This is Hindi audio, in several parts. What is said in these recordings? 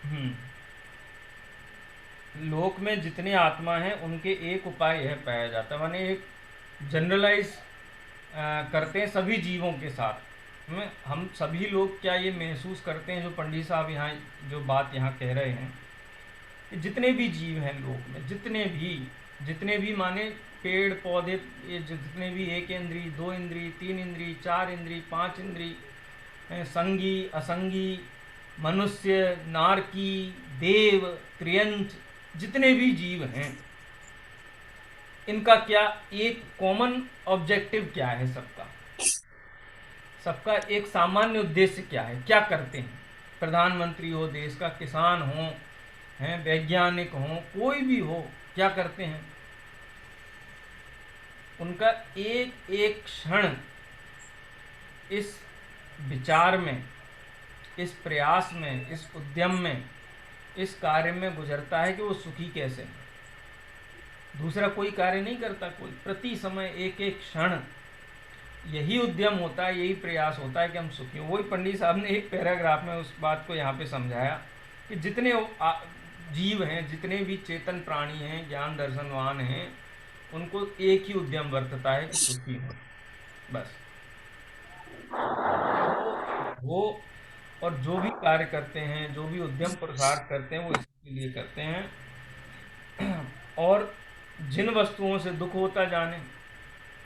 हम्म, लोक में जितने आत्मा हैं उनके एक उपाय यह पाया जाता है, माने एक जनरलाइज करते हैं सभी जीवों के साथ। हम सभी लोग क्या ये महसूस करते हैं, जो पंडित साहब यहाँ जो बात यहाँ कह रहे हैं, कि जितने भी जीव हैं लोक में, जितने भी माने पेड़ पौधे, ये जितने भी एक इंद्री, दो इंद्री, तीन इंद्री, चार इंद्री, पांच इंद्री, संगी असंगी, मनुष्य, नारकी, देव, त्रियंच, जितने भी जीव हैं, इनका क्या एक कॉमन ऑब्जेक्टिव क्या है? सबका सबका एक सामान्य उद्देश्य क्या है? क्या करते हैं? प्रधानमंत्री हो देश का, किसान हो, हैं वैज्ञानिक हो, कोई भी हो, क्या करते हैं? उनका एक एक क्षण इस विचार में, इस प्रयास में, इस उद्यम में, इस कार्य में गुजरता है कि वो सुखी कैसे हैं। दूसरा कोई कार्य नहीं करता कोई, प्रति समय एक एक क्षण यही उद्यम होता है, यही प्रयास होता है कि हम सुखी हों। वही पंडित साहब ने एक पैराग्राफ में उस बात को यहाँ पे समझाया कि जितने जीव हैं, जितने भी चेतन प्राणी हैं, ज्ञान दर्शनवान हैं, उनको एक ही उद्यम वर्तता है कि सुखी हो, बस। वो और जो भी कार्य करते हैं, जो भी उद्यम पुरुषार्थ करते हैं, वो इसके लिए करते हैं। और जिन वस्तुओं से दुख होता जाने,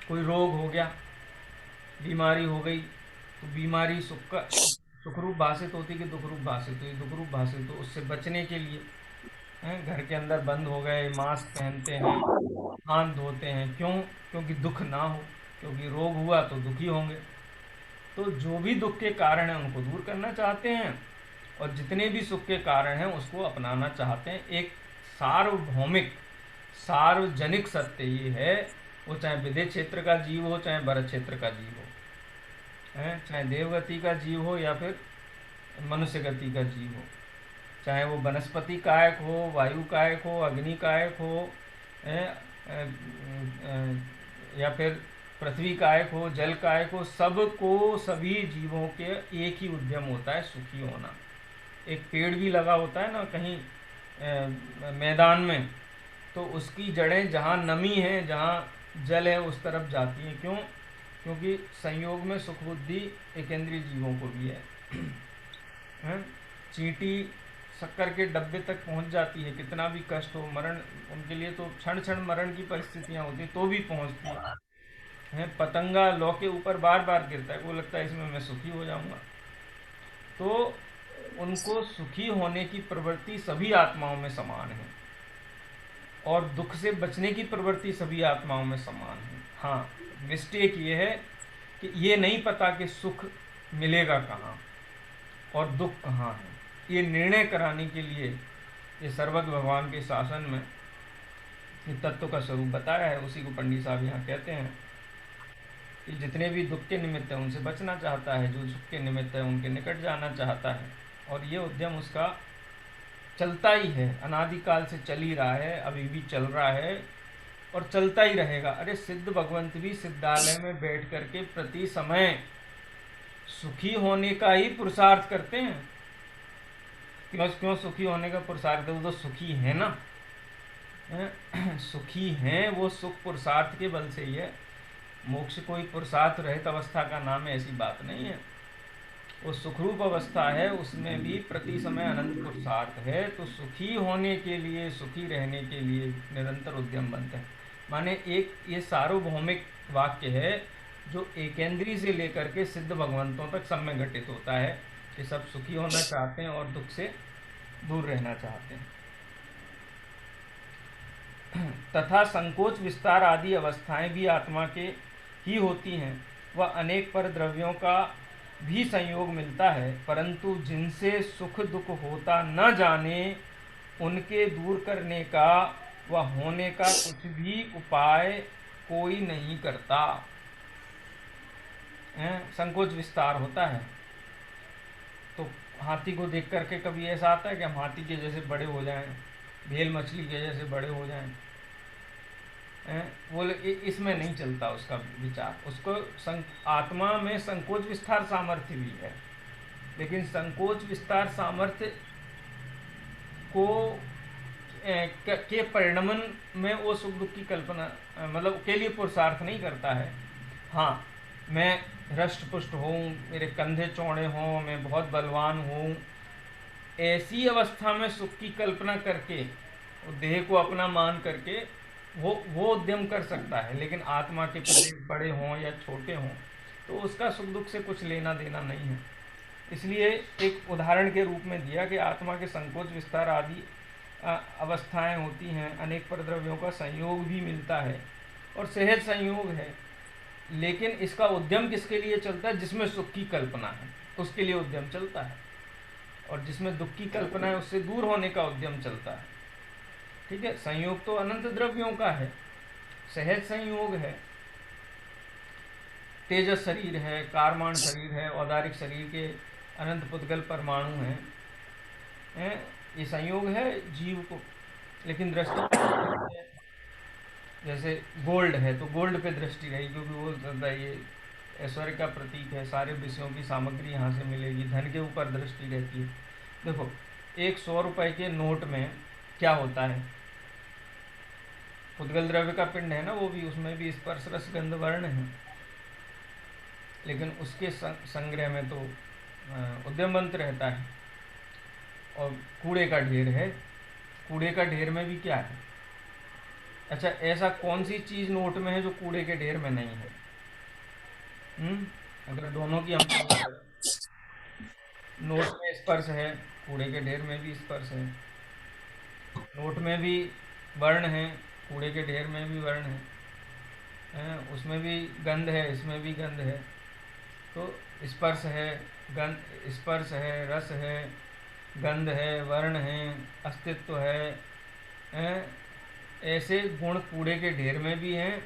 कोई रोग हो गया, बीमारी हो गई, तो बीमारी सुखरूप भाषित होती कि दुखरूप भाषित हुई? दुखरूप भाषित हो। उससे बचने के लिए हैं, घर के अंदर बंद हो गए, मास्क पहनते हैं, हाथ धोते हैं, क्यों? क्योंकि दुख ना हो, क्योंकि रोग हुआ तो दुखी होंगे। तो जो भी दुख के कारण हैं उनको दूर करना चाहते हैं, और जितने भी सुख के कारण हैं उसको अपनाना चाहते हैं। एक सार्वभौमिक, सार्वजनिक सत्य ये है, वो चाहे विदेह क्षेत्र का जीव हो, चाहे भरत क्षेत्र का जीव हो, है चाहे देवगति का जीव हो या फिर मनुष्य गति का जीव हो, चाहे वो वनस्पति कायक हो, वायु कायक हो, अग्नि कायक हो, है, या फिर पृथ्वी कायक हो, जल कायक हो, सबको, सभी जीवों के एक ही उद्यम होता है, सुखी होना। एक पेड़ भी लगा होता है ना कहीं मैदान में, तो उसकी जड़ें जहाँ नमी है, जहाँ जल है, उस तरफ जाती हैं। क्यों? क्योंकि संयोग में सुख बुद्धि एकेंद्रीय जीवों को भी है। हैं? चींटी शक्कर के डब्बे तक पहुंच जाती है, कितना भी कष्ट हो, मरण उनके लिए तो क्षण क्षण मरण की परिस्थितियां होती, तो भी पहुंचती है। पतंगा लौ के ऊपर बार बार गिरता है, वो लगता है इसमें मैं सुखी हो जाऊंगा। तो उनको सुखी होने की प्रवृत्ति सभी आत्माओं में समान है, और दुख से बचने की प्रवृत्ति सभी आत्माओं में समान है। हाँ, मिस्टेक ये है कि ये नहीं पता कि सुख मिलेगा कहाँ और दुख कहाँ है। ये निर्णय कराने के लिए ये सर्वज्ञ भगवान के शासन में ये तत्व का स्वरूप बताया है। उसी को पंडित साहब यहाँ कहते हैं कि जितने भी दुख के निमित्त हैं उनसे बचना चाहता है, जो सुख के निमित्त है उनके निकट जाना चाहता है, और ये उद्यम उसका चलता ही है, अनादिकाल से चल ही रहा है, अभी भी चल रहा है और चलता ही रहेगा। अरे सिद्ध भगवंत भी सिद्धालय में बैठ करके प्रति समय सुखी होने का ही पुरुषार्थ करते हैं। क्यों क्यों सुखी होने का पुरुषार्थ? वो तो सुखी है ना, सुखी हैं, वो सुख पुरुषार्थ के बल से ही है। मोक्ष कोई पुरुषार्थ रहित अवस्था का नाम है, ऐसी बात नहीं है। वो सुखरूप अवस्था है, उसमें भी प्रति समय अनंत पुरुषार्थ है। तो सुखी होने के लिए, सुखी रहने के लिए निरंतर उद्यम बनते हैं। माने एक ये सार्वभौमिक वाक्य है जो एकेंद्रीय से लेकर के सिद्ध भगवंतों तक सब में घटित होता है कि सब सुखी होना चाहते हैं और दुख से दूर रहना चाहते हैं। तथा संकोच विस्तार आदि अवस्थाएं भी आत्मा के ही होती हैं। वह अनेक पर द्रव्यों का भी संयोग मिलता है, परंतु जिनसे सुख दुख होता न जाने उनके दूर करने का व होने का कुछ भी उपाय कोई नहीं करता। संकोच विस्तार होता है तो हाथी को देख करके कभी ऐसा आता है कि हम हाथी के जैसे बड़े हो जाएं, भेल मछली के जैसे बड़े हो जाएं? वो इसमें नहीं चलता उसका विचार। उसको आत्मा में संकोच विस्तार सामर्थ्य भी है, लेकिन संकोच विस्तार सामर्थ्य को के परिणमन में वो सुख दुख की कल्पना मतलब के लिए पुरुषार्थ नहीं करता है। हाँ, मैं हृष्ट पुष्ट हूँ, मेरे कंधे चौड़े हों, मैं बहुत बलवान हूँ, ऐसी अवस्था में सुख की कल्पना करके देह को अपना मान करके वो उद्यम कर सकता है। लेकिन आत्मा के प्रदेश बड़े हों या छोटे हों तो उसका सुख दुख से कुछ लेना देना नहीं है। इसलिए एक उदाहरण के रूप में दिया कि आत्मा के संकोच विस्तार आदि अवस्थाएं होती हैं, अनेक परद्रव्यों का संयोग भी मिलता है और सहज संयोग है। लेकिन इसका उद्यम किसके लिए चलता है? जिसमें सुख की कल्पना है उसके लिए उद्यम चलता है, और जिसमें दुख की कल्पना है उससे दूर होने का उद्यम चलता है। ठीक है, संयोग तो अनंत द्रव्यों का है, सहज संयोग है, तेजस शरीर है, कारमान शरीर है, औदारिक शरीर के अनंत पुद्गल परमाणु हैं, ये संयोग है जीव को। लेकिन दृष्टि जैसे गोल्ड है तो गोल्ड पे दृष्टि रही, क्योंकि वो ज़्यादा ये ऐश्वर्य का प्रतीक है, सारे विषयों की सामग्री यहाँ से मिलेगी, धन के ऊपर दृष्टि रहती है। देखो, एक 100 रुपए के नोट में क्या होता है? पुद्गल द्रव्य का पिंड है ना, वो भी, उसमें भी स्पर्श रस गंध वर्ण है। लेकिन उसके संग्रह में तो उद्यमवंत रहता है। और कूड़े का ढेर है, कूड़े का ढेर में भी क्या है? अच्छा, ऐसा कौन सी चीज नोट में है जो कूड़े के ढेर में नहीं है? अगर दोनों की हम नोट में स्पर्श है, कूड़े के ढेर में भी स्पर्श है, नोट में भी वर्ण है, कूड़े के ढेर में भी वर्ण है, उसमें भी गंध है, इसमें भी गंध है। तो स्पर्श है, गंध, स्पर्श है, रस है, गंध है, वर्ण है, अस्तित्व है, ऐसे गुण कूड़े के ढेर में भी हैं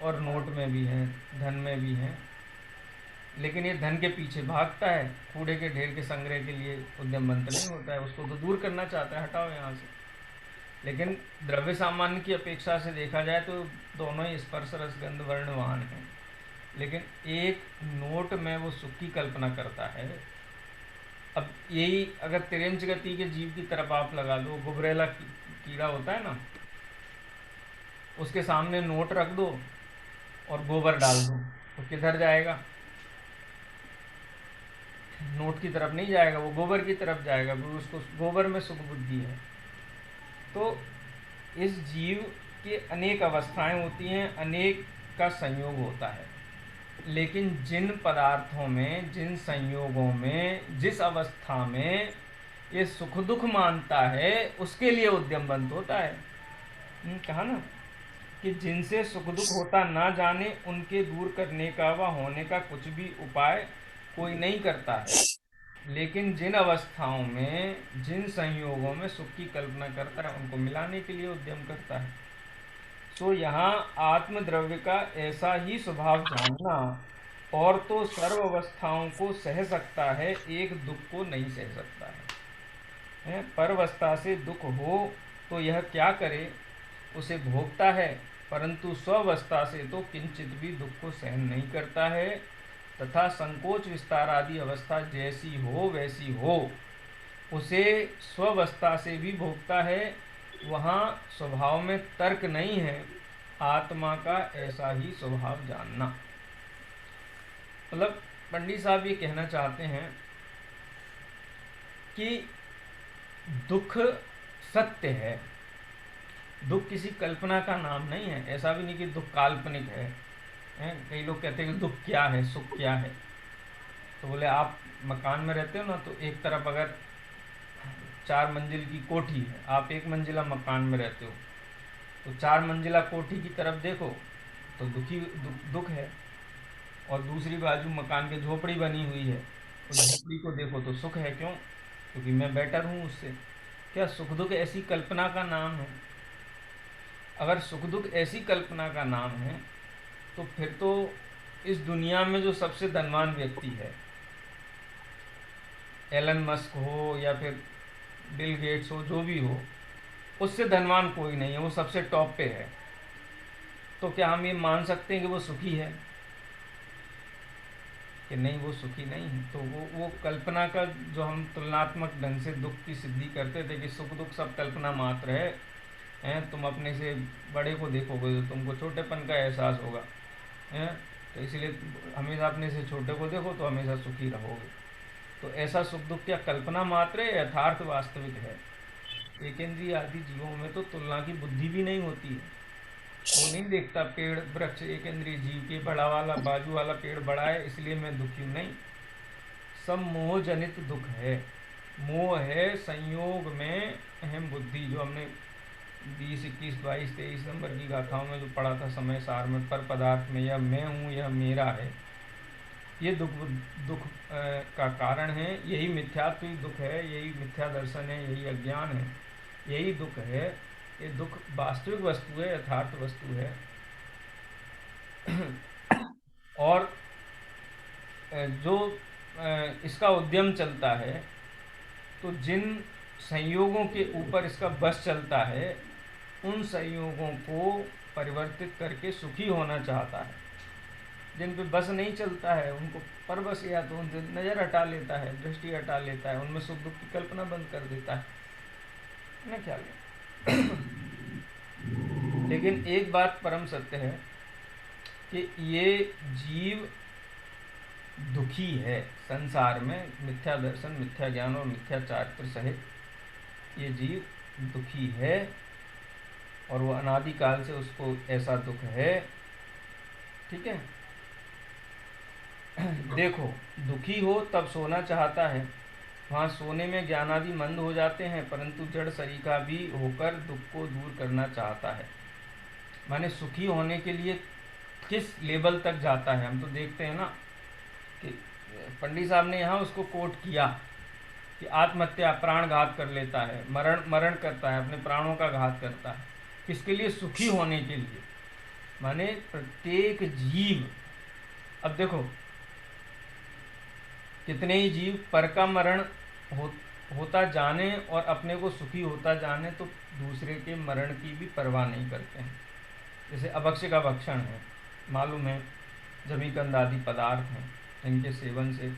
और नोट में भी हैं, धन में भी हैं। लेकिन ये धन के पीछे भागता है, कूड़े के ढेर के संग्रह के लिए उद्यमवंत नहीं होता है, उसको तो दूर करना चाहता है, हटाओ यहाँ से। लेकिन द्रव्य सामान्य की अपेक्षा से देखा जाए तो दोनों ही स्पर्श रस गंध वर्ण वाहन हैं। लेकिन एक नोट में वो सुख की कल्पना करता है। अब यही अगर तिरंज गति के जीव की तरफ आप लगा दो, गुबरेला कीड़ा होता है ना, उसके सामने नोट रख दो और गोबर डाल दो तो किधर जाएगा? नोट की तरफ नहीं जाएगा, वो गोबर की तरफ जाएगा, क्योंकि उसको गोबर में सुख बुद्धि है। तो इस जीव के अनेक अवस्थाएं होती हैं, अनेक का संयोग होता है। लेकिन जिन पदार्थों में, जिन संयोगों में, जिस अवस्था में ये सुख दुख मानता है उसके लिए उद्यमवंत होता है। कहा ना कि जिनसे सुख दुख होता ना जाने उनके दूर करने का व होने का कुछ भी उपाय कोई नहीं करता है। लेकिन जिन अवस्थाओं में, जिन संयोगों में सुख की कल्पना करता है उनको मिलाने के लिए उद्यम करता है। तो यहाँ आत्मद्रव्य का ऐसा ही स्वभाव जानना, और तो सर्व अवस्थाओं को सह सकता है, एक दुख को नहीं सह सकता है। परअवस्था से दुख हो तो यह क्या करे? उसे भोगता है, परंतु स्वावस्था से तो किंचित भी दुख को सहन नहीं करता है। तथा संकोच विस्तार आदि अवस्था जैसी हो वैसी हो, उसे स्वावस्था से भी भोगता है। वहाँ स्वभाव में तर्क नहीं है, आत्मा का ऐसा ही स्वभाव जानना। मतलब पंडित साहब ये कहना चाहते हैं कि दुख सत्य है, दुख किसी कल्पना का नाम नहीं है। ऐसा भी नहीं कि दुख काल्पनिक है। कई लोग कहते हैं कि दुख क्या है, सुख क्या है। तो बोले आप मकान में रहते हो ना, तो एक तरफ अगर 4 मंजिल की कोठी है, आप 1 मंजिला मकान में रहते हो, तो 4 मंजिला कोठी की तरफ देखो तो दुख है, और दूसरी बाजू मकान के झोपड़ी बनी हुई है, तो झोपड़ी को देखो तो सुख है। क्यों? क्योंकि मैं बेटर हूँ उससे। क्या सुख दुख ऐसी कल्पना का नाम है? अगर सुख दुख ऐसी कल्पना का नाम है तो फिर तो इस दुनिया में जो सबसे धनवान व्यक्ति है, एलन मस्क हो या फिर बिल गेट्स हो, जो भी हो, उससे धनवान कोई नहीं है, वो सबसे टॉप पे है। तो क्या हम ये मान सकते हैं कि वो सुखी है? कि नहीं वो सुखी नहीं है। तो वो कल्पना का जो हम तुलनात्मक ढंग से दुख की सिद्धि करते थे कि सुख दुख सब कल्पना मात्र है, हैं, तुम अपने से बड़े को देखोगे तो तुमको छोटेपन का एहसास होगा, हैं, तो इसलिए हमेशा अपने से छोटे को देखो तो हमेशा सुखी रहोगे। तो ऐसा सुख दुख क्या कल्पना मात्र है, यथार्थ वास्तविक है। एकेंद्रीय आदि जीवों में तो तुलना की बुद्धि भी नहीं होती है। वो नहीं देखता पेड़ वृक्ष एक इंद्रिय जीव के बड़ा वाला बाजू वाला पेड़ बड़ा है इसलिए मैं दुखी हूँ, नहीं। सब मोह जनित दुख है। मोह है संयोग में अहम बुद्धि, जो हमने 20, 21, 22, 23 नंबर की गाथाओं में जो पढ़ा था समय सार में, पर पदार्थ में यह मैं हूँ यह मेरा है, ये दुख दुख का कारण है। यही मिथ्यात्व दुख है, यही मिथ्या दर्शन है, यही अज्ञान है, यही दुख है। ये दुख वास्तविक वस्तु है, यथार्थ वस्तु है। और जो इसका उद्यम चलता है, तो जिन संयोगों के ऊपर इसका बस चलता है उन संयोगों को परिवर्तित करके सुखी होना चाहता है। जिन पे बस नहीं चलता है उनको पर बस, या तो उनसे नज़र हटा लेता है, दृष्टि हटा लेता है, उनमें सुख दुख की कल्पना बंद कर देता है ना, ख्याल है। लेकिन एक बात परम सत्य है कि ये जीव दुखी है संसार में, मिथ्या दर्शन, मिथ्या ज्ञान और मिथ्या चारित्र सहित ये जीव दुखी है, और वो अनादिकाल से उसको ऐसा दुख है। ठीक है, देखो दुखी हो तब सोना चाहता है, वहाँ सोने में ज्ञानादि मंद हो जाते हैं, परंतु जड़ सरीखा भी होकर दुख को दूर करना चाहता है। माने सुखी होने के लिए किस लेवल तक जाता है। हम तो देखते हैं ना कि पंडित साहब ने यहाँ उसको कोट किया कि आत्महत्या, प्राणघात कर लेता है, मरण करता है, अपने प्राणों का घात करता है, किसके लिए? सुखी होने के लिए। माने प्रत्येक जीव, अब देखो कितने ही जीव पर का मरण होता जाने और अपने को सुखी होता जाने तो दूसरे के मरण की भी परवाह नहीं करते हैं। जैसे अभक्ष्य का भक्षण है, मालूम है जमीकंद आदि पदार्थ हैं, इनके सेवन से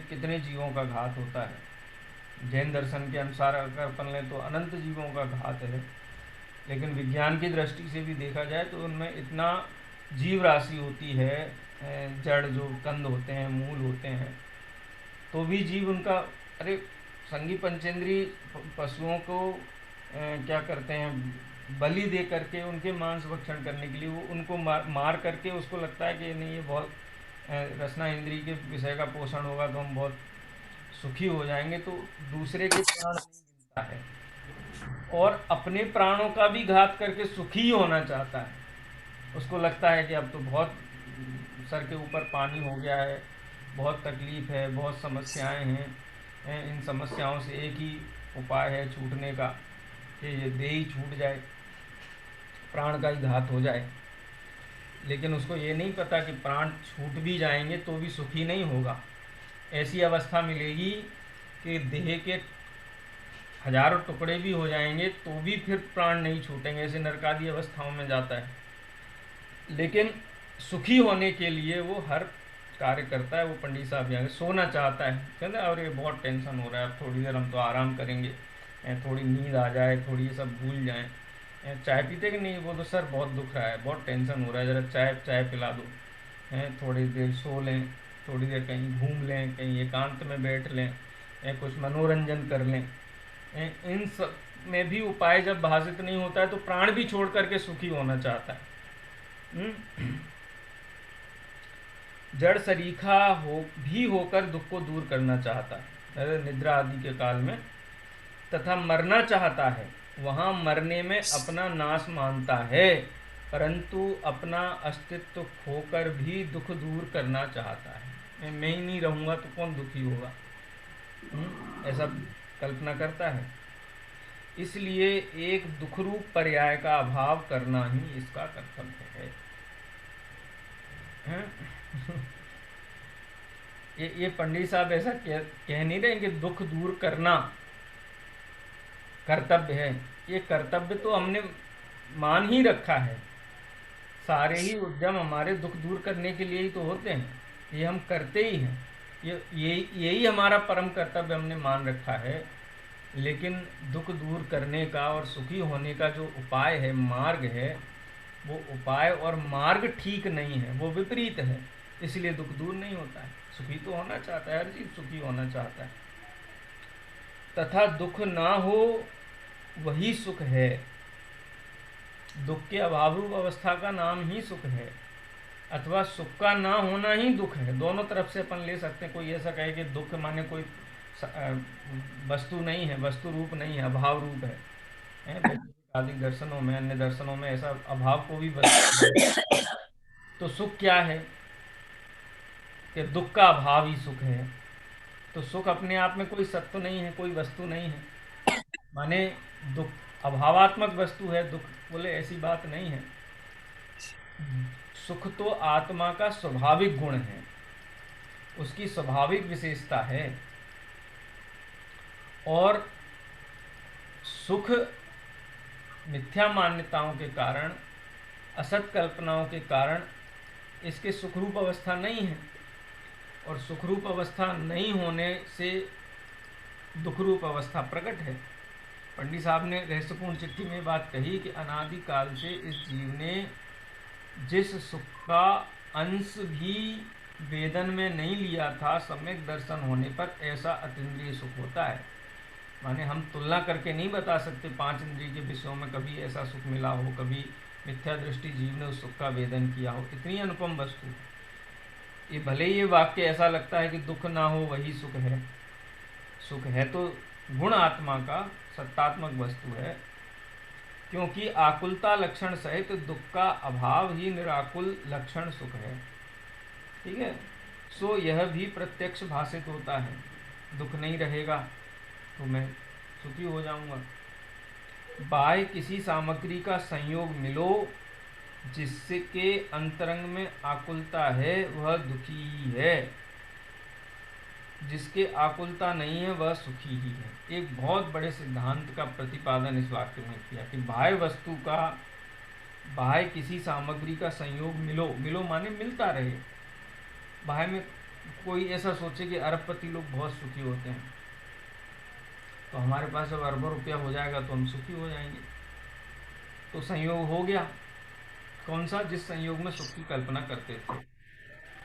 कितने जीवों का घात होता है। जैन दर्शन के अनुसार अगर अपन लें तो अनंत जीवों का घात है, लेकिन विज्ञान की दृष्टि से भी देखा जाए तो उनमें इतना जीव राशि होती है, जड़ जो कंद होते हैं, मूल होते हैं, तो भी जीव उनका, अरे संगी पंचेंद्री पशुओं को क्या करते हैं, बलि दे करके उनके मांस भक्षण करने के लिए वो उनको मार करके उसको लगता है कि नहीं ये बहुत रसना इंद्री के विषय का पोषण होगा तो हम बहुत सुखी हो जाएंगे, तो दूसरे के प्राण नहीं गिनता है और अपने प्राणों का भी घात करके सुखी होना चाहता है। उसको लगता है कि अब तो बहुत सर के ऊपर पानी हो गया है, बहुत तकलीफ है, बहुत समस्याएं हैं, इन समस्याओं से एक ही उपाय है छूटने का कि ये देह ही छूट जाए, प्राण का ही घात हो जाए। लेकिन उसको ये नहीं पता कि प्राण छूट भी जाएंगे तो भी सुखी नहीं होगा। ऐसी अवस्था मिलेगी कि देह के हजारों टुकड़े भी हो जाएंगे तो भी फिर प्राण नहीं छूटेंगे, ऐसे नरकादी अवस्थाओं में जाता है। लेकिन सुखी होने के लिए वो हर कार्य करता है। वो पंडित साहब यहाँ सोना चाहता है, कहते हैं अरे बहुत टेंशन हो रहा है, अब थोड़ी देर हम तो आराम करेंगे, थोड़ी नींद आ जाए, थोड़ी ये सब भूल जाएं। चाय पीते कि नहीं? वो तो सर बहुत दुख रहा है, बहुत टेंशन हो रहा है, ज़रा चाय पिला दो, थोड़ी देर सो लें, थोड़ी देर कहीं घूम लें, कहीं एकांत में बैठ लें, कुछ मनोरंजन कर लें। इन सब में भी उपाय जब भाषित नहीं होता है तो प्राण भी छोड़ करके सुखी होना चाहता है। जड़ सरीखा होकर दुख को दूर करना चाहता है निद्रा आदि के काल में, तथा मरना चाहता है, वहाँ मरने में अपना नाश मानता है, परंतु अपना अस्तित्व खोकर भी दुख दूर करना चाहता है। मैं ही नहीं रहूँगा तो कौन दुखी होगा, ऐसा कल्पना करता है। इसलिए एक दुखरूप पर्याय का अभाव करना ही इसका कर्तव्य है। ये पंडित साहब ऐसा कह नहीं रहे कि दुख दूर करना कर्तव्य है। ये कर्तव्य तो हमने मान ही रखा है, सारे ही उद्यम हमारे दुख दूर करने के लिए ही तो होते हैं। ये हम करते ही हैं। ये यही हमारा परम कर्तव्य हमने मान रखा है। लेकिन दुख दूर करने का और सुखी होने का जो उपाय है, मार्ग है, वो उपाय और मार्ग ठीक नहीं है, वो विपरीत है। इसलिए दुख दूर नहीं होता है। सुखी तो होना चाहता है, हर जीव सुखी होना चाहता है। तथा दुख ना हो वही सुख है। दुख के अभाव रूप अवस्था का नाम ही सुख है, अथवा सुख का ना होना ही दुख है। दोनों तरफ से अपन ले सकते हैं। कोई ऐसा कहे कि दुख माने कोई वस्तु नहीं है, वस्तु रूप नहीं है, अभाव रूप है। वैज्ञानिक आदि दर्शनों में, अन्य दर्शनों में ऐसा अभाव को भी वस्तु। तो सुख क्या है? कि दुख का अभाव ही सुख है। तो सुख अपने आप में कोई सत्य नहीं है, कोई वस्तु नहीं है। माने दुख अभावात्मक वस्तु है, दुख बोले ऐसी बात नहीं है। सुख तो आत्मा का स्वाभाविक गुण है, उसकी स्वाभाविक विशेषता है। और सुख मिथ्या मान्यताओं के कारण, असत कल्पनाओं के कारण इसके सुखरूप अवस्था नहीं है। और सुखरूप अवस्था नहीं होने से दुखरूप अवस्था प्रकट है। पंडित साहब ने रहस्यपूर्ण चिट्ठी में बात कही कि अनादिकाल से इस जीव ने जिस सुख का अंश भी वेदन में नहीं लिया था, सम्यक दर्शन होने पर ऐसा अतीन्द्रिय सुख होता है। माने हम तुलना करके नहीं बता सकते पांच इंद्रिय के विषयों में कभी ऐसा सुख मिला हो, कभी मिथ्या दृष्टि जीव ने उस सुख का वेदन किया हो। इतनी अनुपम वस्तु है ये। भले ही ये वाक्य ऐसा लगता है कि दुख ना हो वही सुख है। सुख है तो गुण आत्मा का सत्तात्मक वस्तु है, क्योंकि आकुलता लक्षण सहित दुख का अभाव ही निराकुल लक्षण सुख है। ठीक है। सो यह भी प्रत्यक्ष भाषित होता है। दुख नहीं रहेगा तो मैं सुखी हो जाऊंगा। बाह्य किसी सामग्री का संयोग मिलो जिसके अंतरंग में आकुलता है, वह दुखी ही है। जिसके आकुलता नहीं है वह सुखी ही है। एक बहुत बड़े सिद्धांत का प्रतिपादन इस वाक्य में किया कि बाह्य वस्तु का, बाह्य किसी सामग्री का संयोग मिलो, मिलो माने मिलता रहे। बाह्य में कोई ऐसा सोचे कि अरबपति लोग बहुत सुखी होते हैं, तो हमारे पास जब अरबों रुपया हो जाएगा तो हम सुखी हो जाएंगे। तो संयोग हो गया। कौन सा? जिस संयोग में सुख की कल्पना करते थे।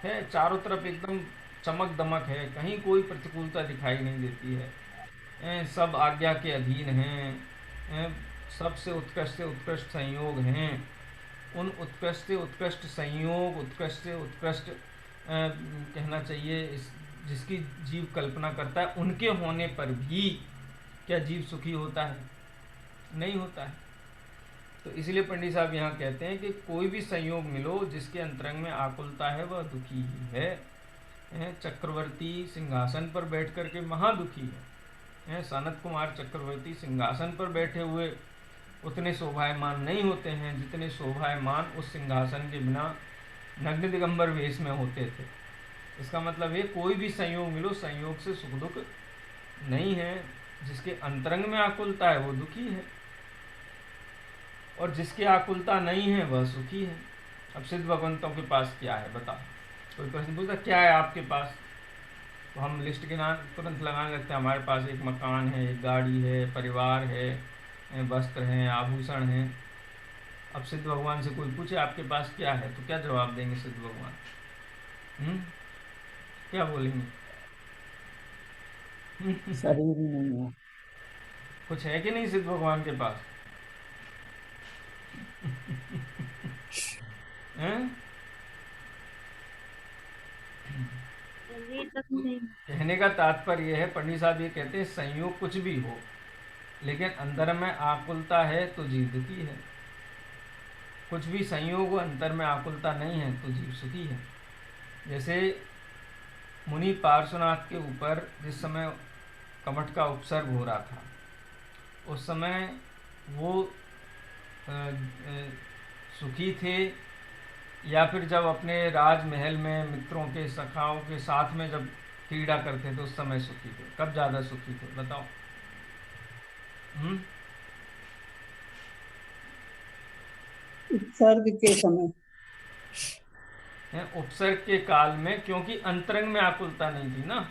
है चारों तरफ एकदम चमक दमक है, कहीं कोई प्रतिकूलता दिखाई नहीं देती है। सब आज्ञा के अधीन हैं। सबसे उत्कृष्ट से उत्कृष्ट संयोग हैं। उन उत्कृष्ट से उत्कृष्ट संयोग, उत्कृष्ट से उत्कृष्ट कहना चाहिए जिसकी जीव कल्पना करता है, उनके होने पर भी क्या जीव सुखी होता है? नहीं होता है। तो इसलिए पंडित साहब यहाँ कहते हैं कि कोई भी संयोग मिलो जिसके अंतरंग में आकुलता है वह दुखी ही है। चक्रवर्ती सिंहासन पर बैठ कर के महादुखी है। सनत कुमार चक्रवर्ती सिंहासन पर बैठे हुए उतने शोभायमान नहीं होते हैं जितने शोभायमान उस सिंहासन के बिना नग्न दिगंबर वेश में होते थे। इसका मतलब ये कोई भी संयोग मिलो, संयोग से सुख दुख नहीं है। जिसके अंतरंग में आकुलता है वो दुखी है, और जिसकी आकुलता नहीं है वह सुखी है। अब सिद्ध भगवंतों के पास क्या है बताओ? कोई प्रश्न पूछता क्या है आपके पास, तो हम लिस्ट के नाम तुरंत लगाने लगते हैं। हमारे पास एक मकान है, एक गाड़ी है, परिवार है, वस्त्र हैं, आभूषण हैं। अब सिद्ध भगवान से कोई पूछे आपके पास क्या है, तो क्या जवाब देंगे सिद्ध भगवान? क्या बोलेंगे? शरीर ही नहीं है। कुछ है कि नहीं सिद्ध भगवान के पास? हैं? शरीर तक नहीं। कहने का तात्पर्य है, पंडित साहब ये कहते हैं संयोग कुछ भी हो, लेकिन अंदर में आकुलता है तो जीव दुखी है। कुछ भी संयोग हो, अंतर में आकुलता नहीं है तो जीव सुखी है। जैसे मुनि पार्श्वनाथ के ऊपर जिस समय कमठ का उपसर्ग हो रहा था, उस समय वो सुखी थे, या फिर जब अपने राजमहल में मित्रों के, सखाओं के साथ में जब क्रीड़ा करते थे उस समय सुखी थे? कब ज़्यादा सुखी थे बताओ? हम्म? उत्सर्ग के समय। उपसर्ग के काल में, क्योंकि अंतरंग में आकुलता नहीं थी ना।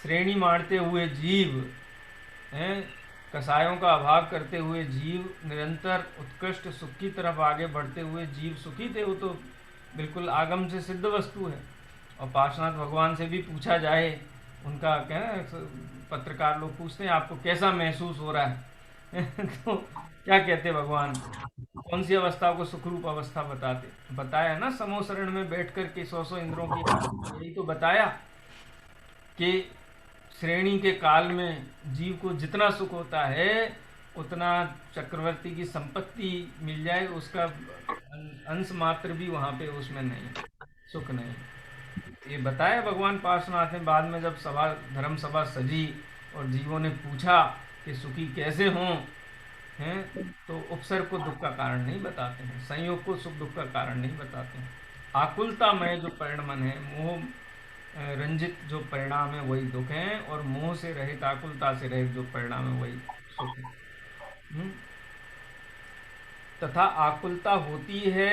श्रेणी मारते हुए जीव, हैं, कसायों का अभाव करते हुए जीव, निरंतर उत्कृष्ट सुख की तरफ आगे बढ़ते हुए जीव सुखी थे। वो तो बिल्कुल आगम से सिद्ध वस्तु है। और पार्श्वनाथ भगवान से भी पूछा जाए, उनका क्या है, पत्रकार लोग पूछते हैं आपको कैसा महसूस हो रहा है तो क्या कहते भगवान, कौन सी अवस्था को सुखरूप अवस्था बताते, बताया ना समोसरण में बैठ कर के 100 इंद्रों की, यही तो बताया कि श्रेणी के काल में जीव को जितना सुख होता है उतना चक्रवर्ती की संपत्ति मिल जाए उसका अंश मात्र भी वहां पे उसमें नहीं, सुख नहीं। ये बताया भगवान पार्श्वनाथ ने बाद में, जब सभा धर्म सभा सजी और जीवों ने पूछा कि सुखी कैसे हों, हैं, तो उपसर्ग को दुख का कारण नहीं बताते हैं, संयोग को सुख दुख का कारण नहीं बताते हैं। आकुलता में जो परिणमन है, मोह रंजित जो परिणाम है वही दुख है, और मोह से रहित, आकुलता से रहित जो परिणाम है वही सुख है। तथा आकुलता होती है,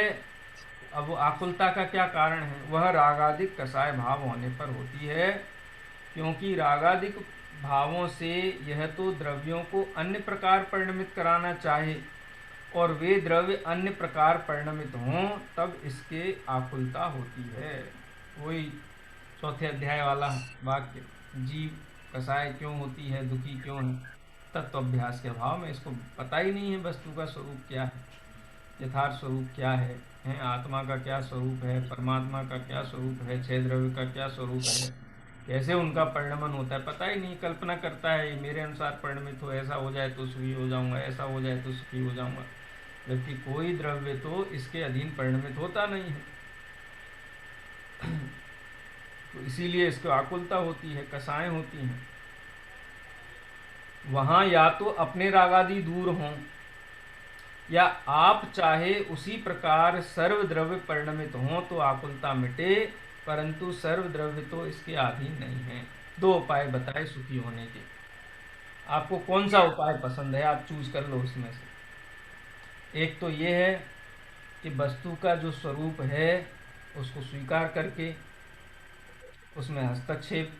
अब वो आकुलता का क्या कारण है, वह रागादिक कसाय भाव होने पर होती है, क्योंकि रागादिक भावों से यह तो द्रव्यों को अन्य प्रकार परिणमित कराना चाहे, और वे द्रव्य अन्य प्रकार परिणमित हों तब इसके आकुलता होती है। वही 4थे अध्याय वाला वाक्य, जीव कसाय क्यों होती है, दुखी क्यों है, तत्व अभ्यास के अभाव में। इसको पता ही नहीं है वस्तु का स्वरूप क्या है, यथार्थ स्वरूप क्या है, आत्मा का क्या स्वरूप है, परमात्मा का क्या स्वरूप है, 6 द्रव्य का क्या स्वरूप है, कैसे उनका परिणमन होता है, पता ही नहीं। कल्पना करता है मेरे अनुसार परिणमित हो, ऐसा हो जाए तो सुखी हो जाऊंगा, ऐसा हो जाए तो सुखी हो जाऊंगा, जबकि कोई द्रव्य तो इसके अधीन परिणमित होता नहीं है। तो इसीलिए इसको आकुलता होती है, कसाएं होती हैं। वहां या तो अपने रागादि दूर हों, या आप चाहे उसी प्रकार सर्व द्रव्य परिणमित हों तो आकुलता मिटे, परंतु सर्व द्रव्य तो इसके अधीन नहीं है। 2 उपाय बताए सुखी होने के, आपको कौन सा उपाय पसंद है आप चूज कर लो उसमें से। एक तो ये है कि वस्तु का जो स्वरूप है उसको स्वीकार करके उसमें हस्तक्षेप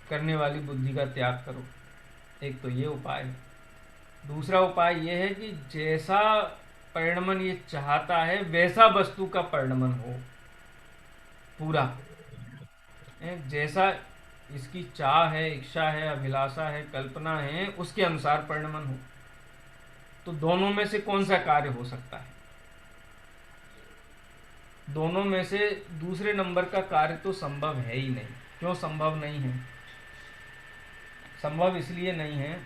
करने वाली बुद्धि का त्याग करो, एक तो ये उपाय है। दूसरा उपाय ये है कि जैसा परिणमन ये चाहता है वैसा वस्तु का परिणमन हो पूरा, जैसा इसकी चाह है, इच्छा है, अभिलाषा है, कल्पना है, उसके अनुसार परिणमन हो। तो दोनों में से कौन सा कार्य हो सकता है? दोनों में से दूसरे नंबर का कार्य तो संभव है ही नहीं। क्यों संभव नहीं है? संभव इसलिए नहीं है,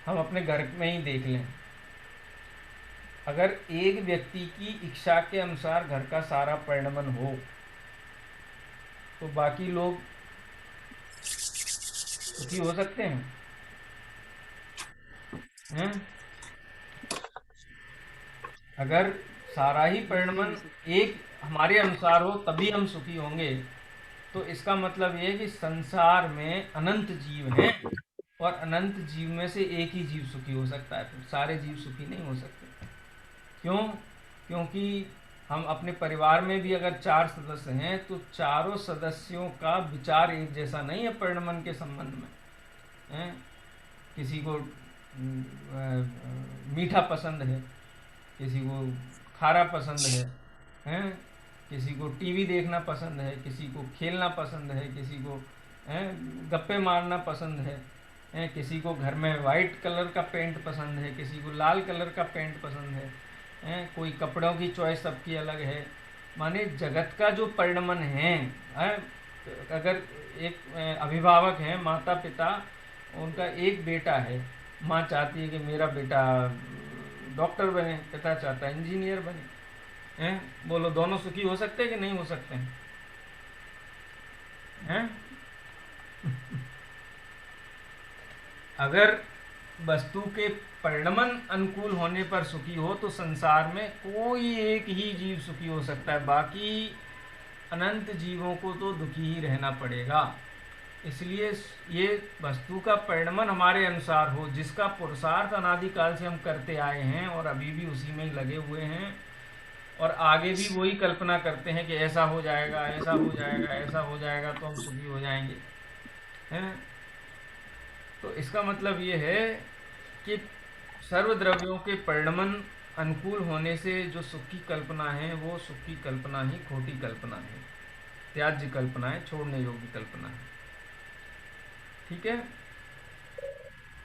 हम अपने घर में ही देख लें। अगर एक व्यक्ति की इच्छा के अनुसार घर का सारा परिणमन हो तो बाकी लोग सुखी हो सकते हैं? अगर सारा ही परिणमन एक हमारे अनुसार हो तभी हम सुखी होंगे, तो इसका मतलब ये है कि संसार में अनंत जीव हैं और अनंत जीव में से एक ही जीव सुखी हो सकता है, फिर सारे जीव सुखी नहीं हो सकते। क्यों? क्योंकि हम अपने परिवार में भी अगर 4 सदस्य हैं तो चारों सदस्यों का विचार एक जैसा नहीं है परिणमन के संबंध में। किसी को मीठा पसंद है, किसी को खारा पसंद है, किसी को टीवी देखना पसंद है, किसी को खेलना पसंद है, किसी को गप्पे मारना पसंद है, किसी को घर में वाइट कलर का पेंट पसंद है, किसी को लाल कलर का पेंट पसंद है, कोई कपड़ों की चॉइस सबकी अलग है। माने जगत का जो परिणमन है, अगर एक अभिभावक हैं, माता पिता, उनका एक बेटा है, माँ चाहती है कि मेरा बेटा डॉक्टर बने, पिता चाहता है इंजीनियर बने, बोलो दोनों सुखी हो सकते हैं कि नहीं हो सकते हैं? अगर वस्तु के परिणमन अनुकूल होने पर सुखी हो तो संसार में कोई एक ही जीव सुखी हो सकता है, बाकी अनंत जीवों को तो दुखी ही रहना पड़ेगा। इसलिए ये वस्तु का परिणमन हमारे अनुसार हो, जिसका पुरुषार्थ अनादिकाल से हम करते आए हैं और अभी भी उसी में लगे हुए हैं, और आगे भी वही कल्पना करते हैं कि ऐसा हो जाएगा, ऐसा हो जाएगा, ऐसा हो जाएगा तो हम सुखी हो जाएंगे, हैं। तो इसका मतलब ये है कि सर्वद्रव्यों के परिणमन अनुकूल होने से जो सुख की कल्पना है वो सुख की कल्पना ही खोटी कल्पना है, त्याज्य कल्पना है, छोड़ने योग्य कल्पना है। ठीक है।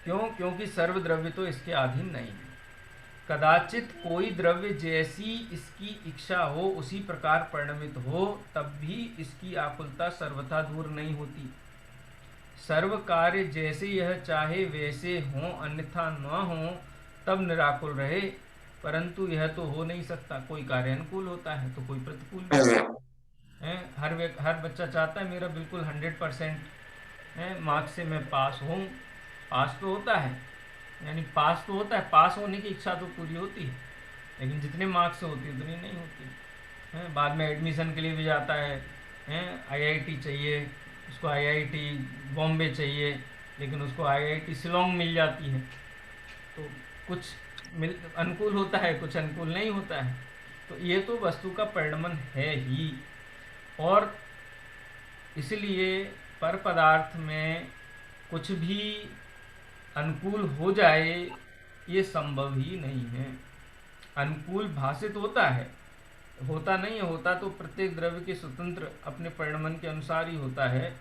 क्यों? क्योंकि सर्वद्रव्य तो इसके अधीन नहीं है। कदाचित कोई द्रव्य जैसी इसकी इच्छा हो उसी प्रकार परिणमित हो, तब भी इसकी आकुलता सर्वथा दूर नहीं होती। सर्व कार्य जैसे यह चाहे वैसे हो, अन्यथा न हो, तब निराकुल रहे। परंतु यह तो हो नहीं सकता। कोई कार्य अनुकूल होता है तो कोई प्रतिकूल भी होता है। हर बच्चा चाहता है मेरा बिल्कुल 100% मार्क्स से मैं पास हूँ। पास तो होता है, यानी पास तो होता है, पास होने की इच्छा तो पूरी होती है, लेकिन जितने मार्क्स से होती है उतनी नहीं होती है। बाद में एडमिशन के लिए भी जाता है, आईआईटी चाहिए उसको, आईआईटी बॉम्बे चाहिए, लेकिन उसको आईआईटी शिलोंग मिल जाती है। तो कुछ अनुकूल होता है, कुछ अनुकूल नहीं होता है। तो ये तो वस्तु का परिणमन है ही। और इसलिए पर पदार्थ में कुछ भी अनुकूल हो जाए ये संभव ही नहीं है। अनुकूल भाषित होता है, होता नहीं है। होता तो प्रत्येक द्रव्य के स्वतंत्र अपने परिणमन के अनुसार ही होता है,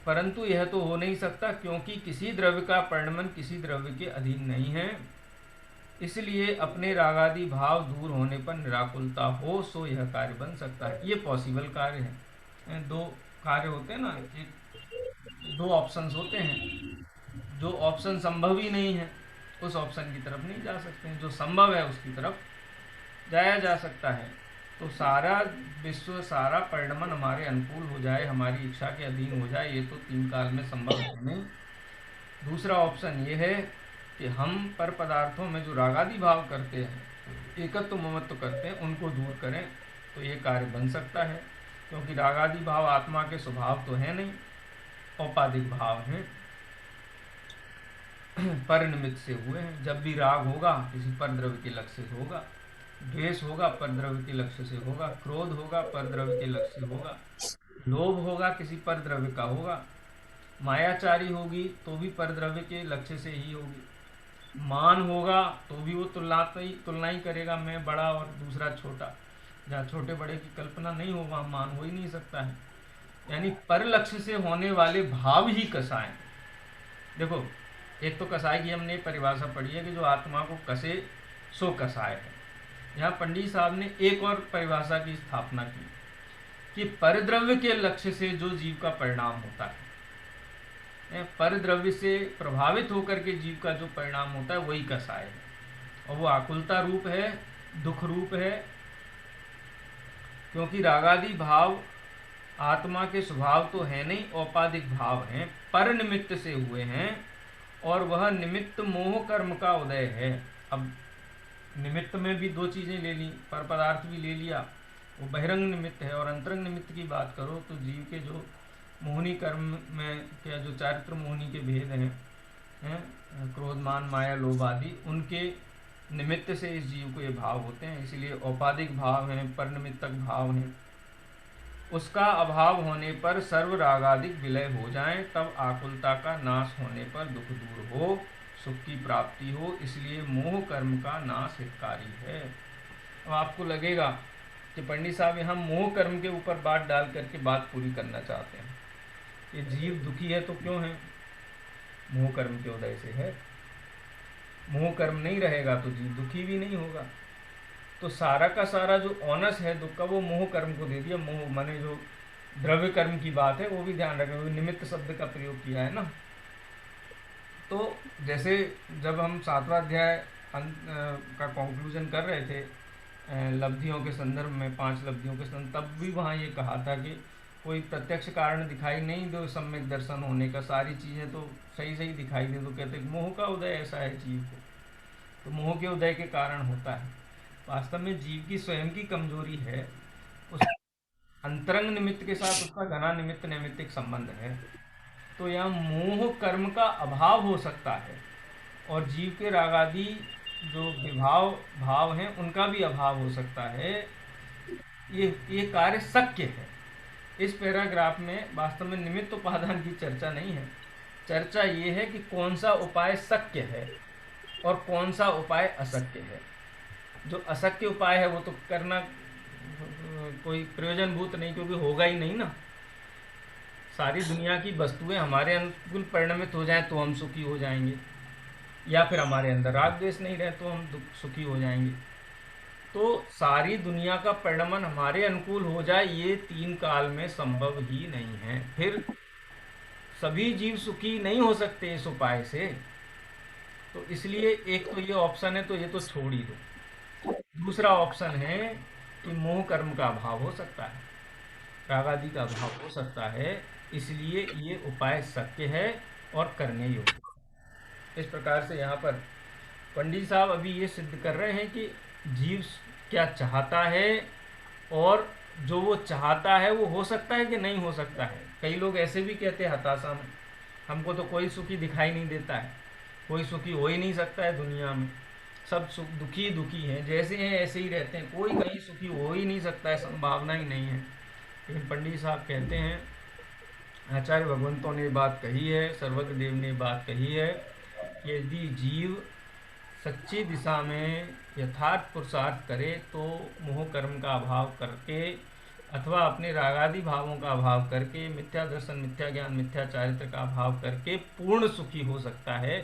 परंतु यह तो हो नहीं सकता क्योंकि किसी द्रव्य का परिणमन किसी द्रव्य के अधीन नहीं है। इसलिए अपने रागादि भाव दूर होने पर निराकुलता हो सो यह कार्य बन सकता है। ये पॉसिबल कार्य है। दो कार्य होते हैं ना, एक दो ऑप्शंस होते हैं। जो ऑप्शन संभव ही नहीं है उस ऑप्शन की तरफ नहीं जा सकते हैं, जो संभव है उसकी तरफ जाया जा सकता है। तो सारा विश्व, सारा परिणमन हमारे अनुकूल हो जाए, हमारी इच्छा के अधीन हो जाए, ये तो तीन काल में संभव है नहीं। दूसरा ऑप्शन ये है कि हम पर पदार्थों में जो रागादि भाव करते हैं, एकत्व ममत्व करते हैं, उनको दूर करें तो ये कार्य बन सकता है। क्योंकि रागादि भाव आत्मा के स्वभाव तो है नहीं, औपाधिक भाव हैं, परिनिमित्त से हुए हैं। जब भी राग होगा किसी पर द्रव्य के लक्ष्य से होगा, द्वेष होगा पर द्रव्य के लक्ष्य से होगा, क्रोध होगा पर द्रव्य के लक्ष्य से होगा, लोभ होगा किसी पर द्रव्य का होगा, मायाचारी होगी तो भी पर द्रव्य के लक्ष्य से ही होगी, मान होगा तो भी वो तुलना ही करेगा, मैं बड़ा और दूसरा छोटा। जहाँ छोटे बड़े की कल्पना नहीं हो वहाँ मान हो ही नहीं सकता है। यानी पर लक्ष्य से होने वाले भाव ही कसाय। देखो, एक तो कसाय की हमने परिभाषा पढ़ी है कि जो आत्मा को कसे सो कसाय है। यहाँ पंडित साहब ने एक और परिभाषा की स्थापना की कि परद्रव्य के लक्ष्य से जो जीव का परिणाम होता है, परद्रव्य से प्रभावित होकर के जीव का जो परिणाम होता है वही कसाय है। और वो आकुलता रूप है, दुख रूप है। क्योंकि रागादि भाव आत्मा के स्वभाव तो है नहीं, औपाधिक भाव हैं, पर निमित्त से हुए हैं। और वह निमित्त मोह कर्म का उदय है। अब निमित्त में भी दो चीज़ें ले ली, पर पदार्थ भी ले लिया, वो बहिरंग निमित्त है। और अंतरंग निमित्त की बात करो तो जीव के जो मोहनी कर्म में क्या जो चारित्र मोहनी के भेद हैं, क्रोध मान माया लोभ आदि, उनके निमित्त से इस जीव को ये भाव होते हैं। इसलिए औपाधिक भाव हैं, पर निमित्तक भाव हैं। उसका अभाव होने पर सर्व रागादिक विलय हो जाए, तब आकुलता का नाश होने पर दुख दूर हो, सुख की प्राप्ति हो। इसलिए मोह कर्म का नाश हितकारी है। अब आपको लगेगा कि पंडित साहब यहाँ मोह कर्म के ऊपर बात डाल करके बात पूरी करना चाहते हैं। ये जीव दुखी है तो क्यों है? मोह कर्म के उदय से है। मोह कर्म नहीं रहेगा तो जीव दुखी भी नहीं होगा। तो सारा का सारा जो ऑनस है दुख का वो मोह कर्म को दे दिया। मोह माने जो द्रव्य कर्म की बात है वो भी ध्यान रखें, निमित्त शब्द का प्रयोग किया है ना। तो जैसे जब हम 7वां अध्याय का कंक्लूजन कर रहे थे लब्धियों के संदर्भ में, 5 लब्धियों के संदर्भ, तब भी वहाँ ये कहा था कि कोई प्रत्यक्ष कारण दिखाई नहीं दो सम्यक दर्शन होने का, सारी चीज़ें तो सही सही दिखाई दे, तो कहते मोह का उदय ऐसा है जीव को। तो मोह के उदय के कारण होता है। वास्तव में जीव की स्वयं की कमजोरी है, उस अंतरंग निमित्त के साथ उसका घना निमित्त नैमित्तिक संबंध है। तो यहाँ मोह कर्म का अभाव हो सकता है और जीव के रागादि जो विभाव भाव हैं उनका भी अभाव हो सकता है। ये कार्य शक्य है। इस पैराग्राफ में वास्तव में निमित्त उपादान की चर्चा नहीं है। चर्चा ये है कि कौन सा उपाय शक्य है और कौन सा उपाय अशक्य है। जो अशक्य उपाय है वो तो करना कोई प्रयोजनभूत नहीं, क्योंकि होगा ही नहीं ना। सारी दुनिया की वस्तुएं हमारे अनुकूल परिणमित हो जाएं तो हम सुखी हो जाएंगे, या फिर हमारे अंदर राग द्वेष नहीं रहे तो हम सुखी हो जाएंगे। तो सारी दुनिया का परिणमन हमारे अनुकूल हो जाए ये तीन काल में संभव ही नहीं है। फिर सभी जीव सुखी नहीं हो सकते इस उपाय से। तो इसलिए एक तो ये ऑप्शन है, तो ये तो छोड़ ही दो। दूसरा ऑप्शन है कि मोह कर्म का अभाव हो सकता है, राग आदि का अभाव हो सकता है, इसलिए ये उपाय शक्य है और करने योग्य। इस प्रकार से यहाँ पर पंडित साहब अभी ये सिद्ध कर रहे हैं कि जीव क्या चाहता है, और जो वो चाहता है वो हो सकता है कि नहीं हो सकता है। कई लोग ऐसे भी कहते हैं हताशा में, हमको तो कोई सुखी दिखाई नहीं देता है, कोई सुखी हो ही नहीं सकता है दुनिया में, सब सुख दुखी दुखी हैं, जैसे हैं ऐसे ही रहते हैं, कोई कहीं सुखी हो ही नहीं सकता है, संभावना ही नहीं है। लेकिन पंडित साहब कहते हैं, आचार्य भगवंतों ने बात कही है, सर्वज्ञ देव ने बात कही है, यदि जीव सच्ची दिशा में यथार्थ पुरुषार्थ करे तो मोह कर्म का अभाव करके अथवा अपने रागादि भावों का अभाव करके, मिथ्या दर्शन, मिथ्या ज्ञान, मिथ्या चारित्र का अभाव करके पूर्ण सुखी हो सकता है।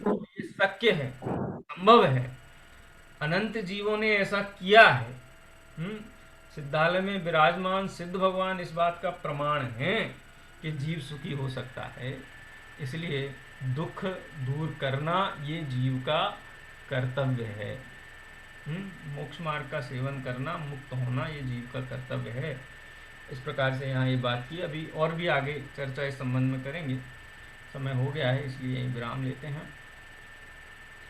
ये शक्य है, संभव है। अनंत जीवों ने ऐसा किया है। सिद्धालय में विराजमान सिद्ध भगवान इस बात का प्रमाण है कि जीव सुखी हो सकता है। इसलिए दुख दूर करना ये जीव का कर्तव्य है। मोक्ष मार्ग का सेवन करना, मुक्त होना, ये जीव का कर्तव्य है। इस प्रकार से यहाँ ये बात की। अभी और भी आगे चर्चा इस संबंध में करेंगे, समय हो गया है इसलिए यहीं विराम लेते हैं।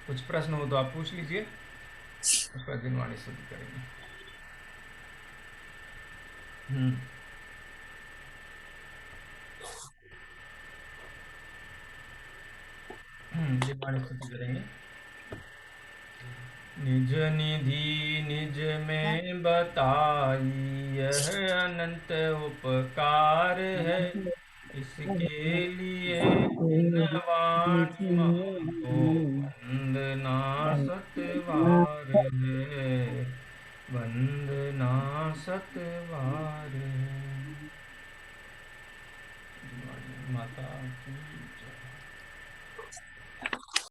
कुछ प्रश्न हो तो आप पूछ लीजिए, उस पर दिनवाणी शुद्ध करेंगे। दिनवाणी शुद्ध करेंगे। निज निधि निज में बताई यह अनंत उपकार है, इसके लिए वाणी को वंदना सतवार है, वंदना सतवार है। माता की